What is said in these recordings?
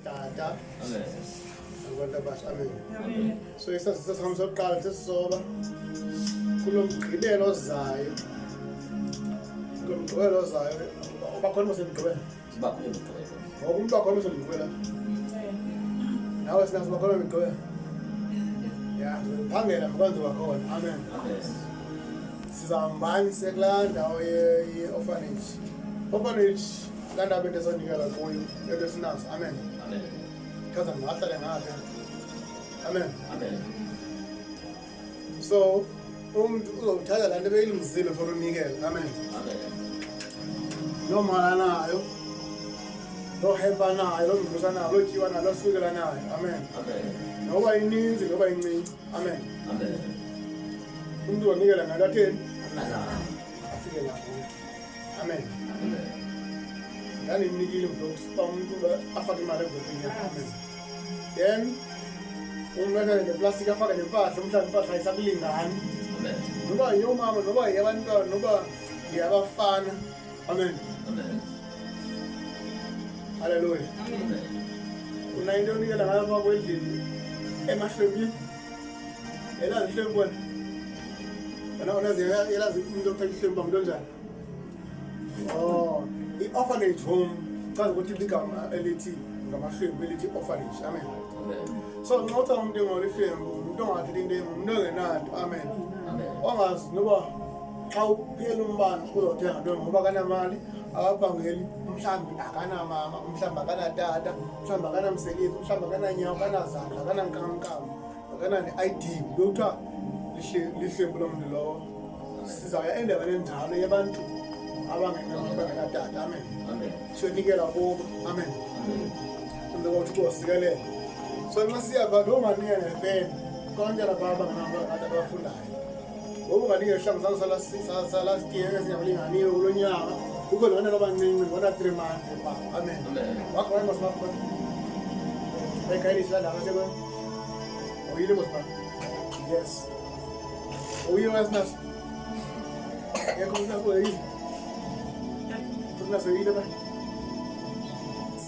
Tata. Amen. Abantu abasha. Amen. So isasizo sami sokuqala sesisoba kulo mgqibelo ozayo. Kulo mgqibelo ozayo. Bakhona usemgqibelo. Sibakhona emgqibelo. Umuntu wakhona usemgqibelo. Nawe sinazo bakhona emgqibelo. Ya, phangela mkwanzo wakhona. Amen. Amen. Sizahambani sekula ndawo ye-orphanage. Orphanage la ndawo into esonikela kuyo into esinazo. Amen. Amen. Chaza ngahlale ngapha. Amen. Amen. So umuntu uzothatha lento ebeyilungisile for unikela. Amen. Amen. Lo mala nayo, lo hempa nayo, lo mvusa nayo, lo tyiwa nayo, lo sukela nayo. Amen. Amen. Noba ininzi noba incinci. Amen. Amen. Umuntu onikela ngalo atheni Amen. afike lapho. Amen. Amen. Ndandimnikile umuntu afake imali evotini yakhe. Amen. Then umuntu neplastic afake nempahla, mhlawumbe impahla ayisakulingani. Amen. Noba yomama, noba yabantwana, noba yabafana. Amen. Amen. Hallelujah. Amen. Una into onikela ngayo apha kwendlini emahlwembini. Elazi ihlwembu wena? Wena elazi umuntu othatha ihlwembu umuntu onjani? Oh, i-orphanage home. Chaza ukuthi ligama elithi ngamahlwembu elithi orphanage. Amen. Amen. So nxa uthatha umuntu engolihlwembu, umuntu ongathathi into umuntu ongenanto. Amen. Amen. Ongazi noba xa uphela umbane uzothenga nto ngoba akanamali, akaphangeli, mhlawumbi akanamama, mhlawumbi akanatata, mhlawumbi akanamsebenzi, mhlawumbi akananyawo, akanazandla, akanankamnkam, akanane-ID. Lokuthiwa lihlwembu lomuntu lowo. Sizawuya endaweni enjalo yabantu abangenatata. Amen. Amen. Siyonikela kubo. Amen. Amen. Umntu ukuthi usikelele. So nxa siyapha lo nganikela ngempela konjalo phaa abangenatata abafundayo. Ngoba unganikela ihlangu salastiyeke esingakulinganiyo kulo nyaka, kukho lona abancinci ngona 3 months phaa. Amen. Amen. Wakho wena masibafuna ekayilisa ndaba sekwe uyile masibafuna. Yes. Uyile wasinaso yekho unaso yini unaso yile ba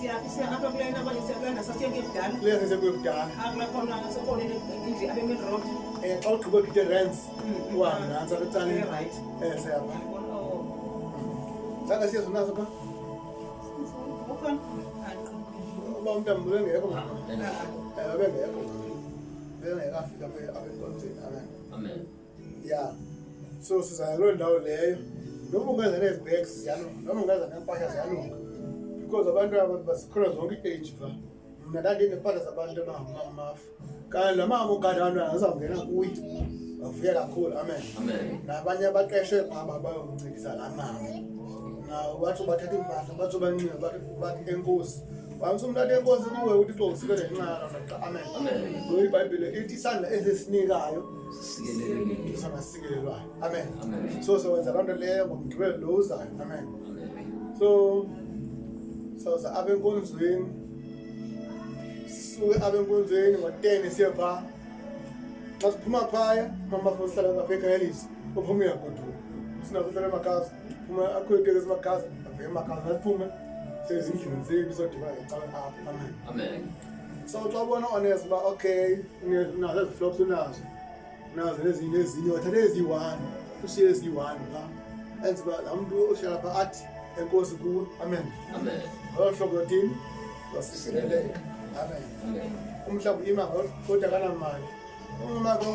siya apha kule nto abanye siyakulanda sasiyeke kudala lezi sekuyokudala akula khona sokonile indlu abe main road xa ugqiba gide rents uhambe nantsi apha ecaleni right siyapha zange siyezonazo pha ukhona uba umntu bengekho Amen. bengekho bengekafika apha enkonzweni. Amen. Amen. Ya, so sizaya kuloo ndawo leyo noma ungeza nezibags ziyalunga, noma ungeza neempahla ziyalunga, because abantu aba bazikhona zonke i-age pha. Mna ndandinempahla zabantu abangamafu kanti la mama ugada abantwana azawungena kuye bavuye kakhulu. Amen. Amen. Nabanye abaqeshwe phaa bayomncedisa laa mama nawo batsho bathatha iimpahla batsho bancine bathi enkosi wamse umntu athi enkosi kuwe uthi xo usikele nxa. Amen. Amen. Lo iBhayibhile ithi isandla esisinikayo Sikelelekile. sanasikelelwayo. Amen. Amen. So sowenza loo nto leyo ngomgqibelo lo uzayo. Amen. Amen. So sawuza apha enkonzweni, sisuke apha enkonzweni ngo-10 siye phaa. Xa siphuma phaya mama fo sihlala apha ekhayelisa uphuma uyagoduka sinazohlala emakhasi phuma akho itekisi emakhasi aveke emakhasi nasiphume sezindlini zethu sodiba ecala apha. Amen. Amen. So xa ubona honest uba okay unazo ezi flops unazo nezinye wathatha ezi-1 ushiye ezi-1 phaa enze uba laa mntu ohlala phaa athi enkosi kuwe. Amen. Amen. ngolo hlobo yothini losikeleleka. Amen. Amen. Umhlawumbi ima kodwa akanamali,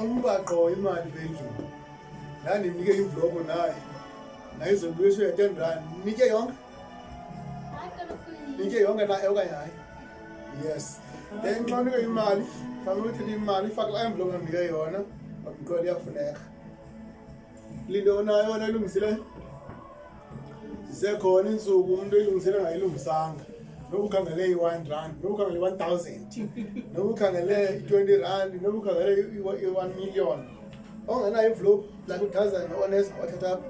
umbaqo imali bendlini ndandimnike imvlobo naye izobuyiswe ye-R10 nitye yonke na okanye hayi. Yes. Then xa unike imali fanele uthethe imali ifake laa envelope andinike yona mqolo iyafuneka. Linto onayo wona ilungisileyo zisekhona iintsuku umuntu eyilungisile angayilungisanga, noba ukhangele i-R1 noba ukhangele i-1,000 noba ukhangele i-R20 noba ukhangele i-1 million ongenayo envelope like u-1,000 honest wathatha apha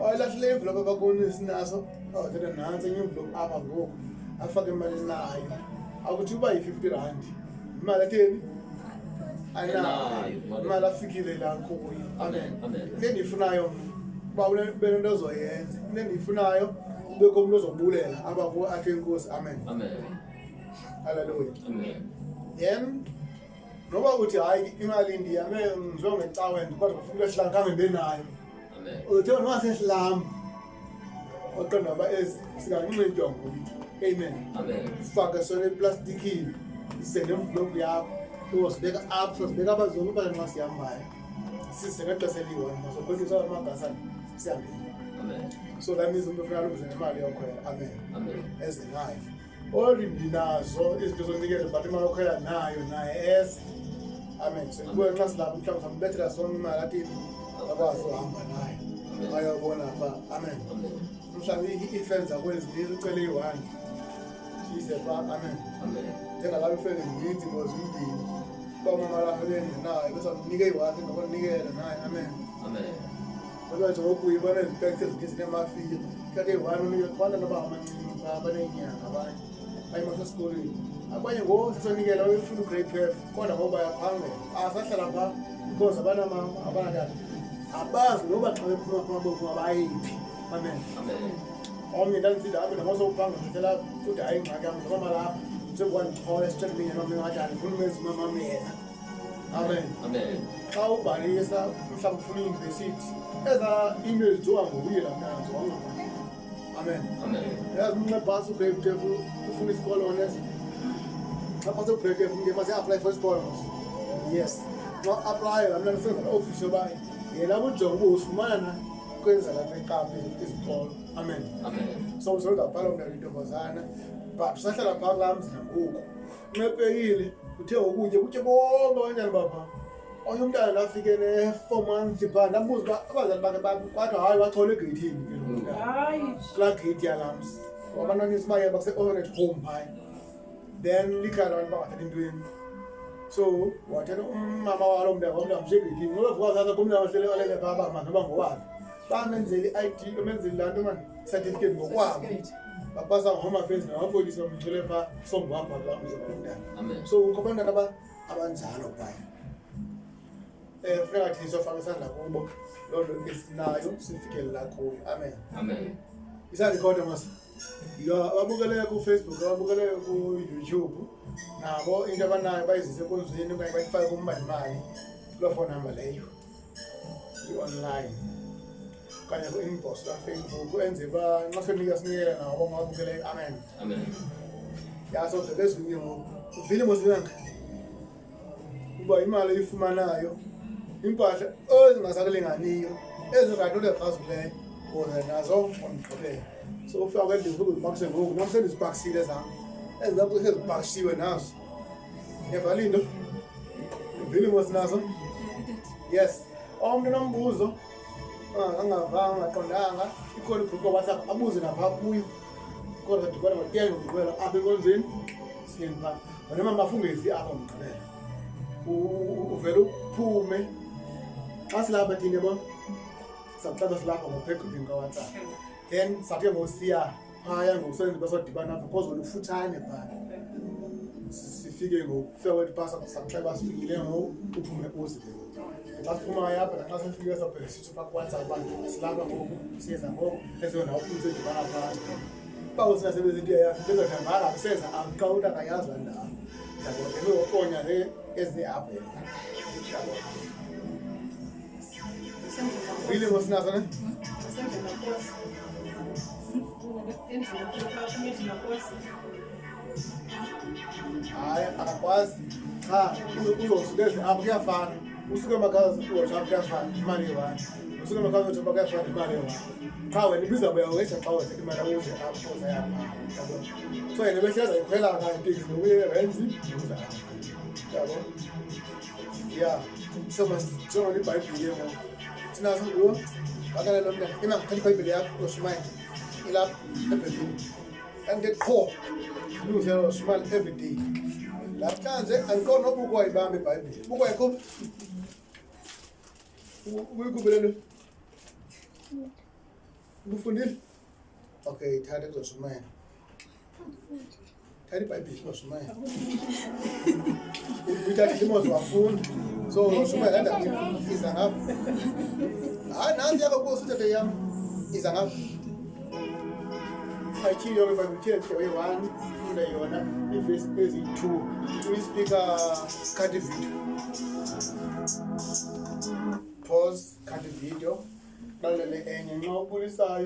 awayilahlela envelope apha kuni sinaso awathatha nantsi enye envelope apha ngoku afake imali nayo akuthi uba yi-R50 imali atheni anayo imali afikile la kuyo. Amen. Into endiyifunayo uba ube nento ozoyenza, into endiyifunayo ube komntu ozobulela apha kuwo akhe enkosi. Amen. Amen. haleluya. Amen. Then noba uthi hayi imali ndiyame ngiziwe ngecawe kodwa kufuneka esihlanu khange ndibe nayo. Amen. Uthe noma sesihlamba oqonda uba singanqinqa injongo. Amen. Amen. Sifake sona eplastikini sise nemvlophu yakho uzibeka apho sibeka abazungu uba nxa sihambayo sise ngexesha eliyi-1 masokhwekisa amagasana sihambile. Amen. So that means umuntu ufuna luze nemali yokhwela. Amen. Amen. Ezenayo already ndinazo izinto zonikeza but imali yokhwela nayo naye eze. Amen. So kuwe nxa silapho mhlawumbe sambethela sona imali athi akwazi uhamba nayo ayobona pha. Amen. Amen. Mhlawumbe ifenza kwezi icele iyi-1 siyise pha. Amen. Amen. Njengalapho ifene ngithi ngozimbili kwamama lapho bengenayo bese nginike iyi-1 ngokunikela naye. Amen. Amen. Ngoba nje ngokuyibona izipekthi ezininzi nemafika kade iyi-1 unikele khona noba amancinci pha abanenyanga abanye bayimasa esikolweni abanye ngosesonikela uyifuna ugrade 12 kodwa ngoba bayaphangela asahlala pha because abanakade abazi noba xa bephuma phamboko abayiphi. Amen. Amen. Omnye ndandisithi abe namosophanga ngithela futhi hayi ingxaki yam noma lapha sekwandiqhola esitshekile nomnye ngathi andifuna umenza umamamela. Amen. Amen. Xa ubhalisa mhlawumbe ufuna iyunivesithi eza into ezijowa ngokuye lamnazo wangabani. Amen. Amen. Yazi umnxebhasi ugrade 12 ufuna isikolo honest xa phase ugrade 12 mke mase-apply for isikolo. Yes, xa aplayo lamna senza la-ofisi yoba yena bujonga uba usifumana na kwenza lapha eKapa izikolo. Amen. Amen. So uzobhala umntana intombazana but usahlala phaa kulaa mzi nangoku unqepekile uthe ukutya bonke abantwana bapha. Onye umntana nafike ne-4 months phaa ndambuza uba abazali bakhe bathi hayi wachola egeyithini ke lo mntana Hayi. kulaa geyithi yalaa mzi abantwanisi baye bakuse-orphanage home phaya then likhaya labantu bangathathi ntweni. So wathatha umama walo mntana wamntamshe egeyithini ngoba vuka kumntana wahlele walele phaa bamani noba ngowaphi bamenzeli i-ID bamenzeli laa nto mani certificate ngokwabo bapasa ngehome affairs namapolisa bamthole phaa songwapha kulaa mzi abantwana. Amen. So kukho abantwana abanjalo phaya funeka thini sofaka isandla kubo loo nto esinayo sifikelela kuyo. Amen. Amen. Isarikhoda mas ababukeleyo kuFacebook ababukeleyo ku-YouTube nabo into abanayo bayizise enkonzweni okanye bayifake kumbalimali kuloo phone number leyo i-online okanye ku-inbox kaFacebook enze uba nxa senika sinikela nabo ngababukeleyo. Amen. Amen. Yasoda kezinye ngoku uvile mosinyanga uba imali oyifumanayo impahla ezingasakulinganiyo ezingathi ulefazukileyo uze nazo ongigqibele. So ufika kwendlela ukuzipakishe ngoku nam sendizipakisile zam ezizipakishiwe nazo. Yeva linto uvile mosinazo. Yes, omnye nombuzo angavanga angaqondanga ikhona igroup WhatsApp abuze napha kuyo kodwa dibana ngo-10 ngokugqibela apha enkonzweni sihleli phaa wena mama afungezi apha ngokugqibela uvele uphume xa silapha thina yabo sakuxaxa silapha ngophegrupini kaWhatsApp then sathi ngosiya phaya ngokusebenza basodibana apha because wena ufutshane phaa sifike ngokufika kwethu phaa sakuxela uba sifikile ngoku uphume uze ke ngoku xa siphumayo apha naxa sifike sobhele sithi phaa kuWhatsApp uba silapha ngoku siyeza ngoku eziyo nawo uphuma usedibana phaa uba usingasebenzi into yakho bezodambala akuseza akawuta akayazi laa ndawo yabo ebeokonya le eziapha yabo vile mosinazo ne hayi akakwazi cha uzosuke apha kuyafana usuke emakhaya uyotsha apha kuyafana imali eyi-1 usuke emakhaya uyotsha apha kuyafana imali eyi-1 cha wena ibizabuya wetha xa wetha imali awuze apho uzayapha yabo so yena behleza ikhwela kanti nokuye renzi uza yabo ya soma ibhayibhile ngoku sinazo nguwo wakala lo mntana imangakhala ibhayibhile yakho oshumayo ilapha ebhedini kanti qho luzelo oshumayo everyday namhlanje andiqondi noba ukwayibamba ibhayibhile ukwayikho ubuyikhumbulele ubufundile okay thatha kuzoshumayela thatha ibhayibhile kuzoshumayela uyithathile imozi wafunda so ushumayela ndathi iza ngapha hayi nansi yakho kusithethe yam iza ngapha ayithiyo ke ibhayibhile uyi-1 ufunda yona ivesi eziyi-2 uyi-speaker cut video pause cut video lalele enye nxa ubulisayo